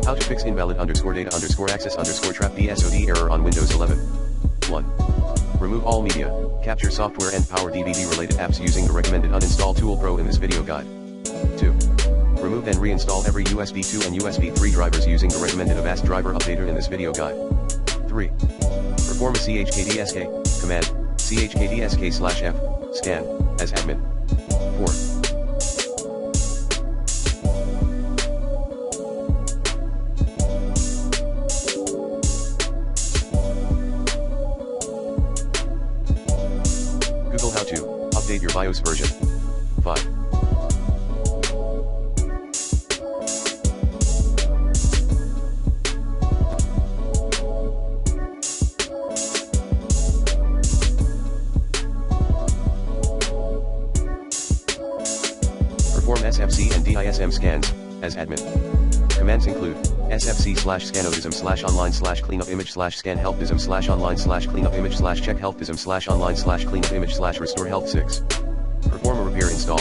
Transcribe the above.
How to fix invalid data access trap BSOD error on Windows 11. 1. Remove all media, capture software and power DVD related apps using the recommended Uninstall Tool Pro in this video guide. 2. Remove and reinstall every USB 2 and USB 3 drivers using the recommended Avast driver updater in this video guide. 3. Perform a chkdsk command, chkdsk/f, scan, as admin. 4. Google how to update your BIOS version. 5. Perform SFC and DISM scans, as admin. Commands include sfc/scanodism/online/cleanupimage/scan helpdism/online/cleanupimage/check helpdism/online/cleanupimage/restore health. 6. Perform a repair install.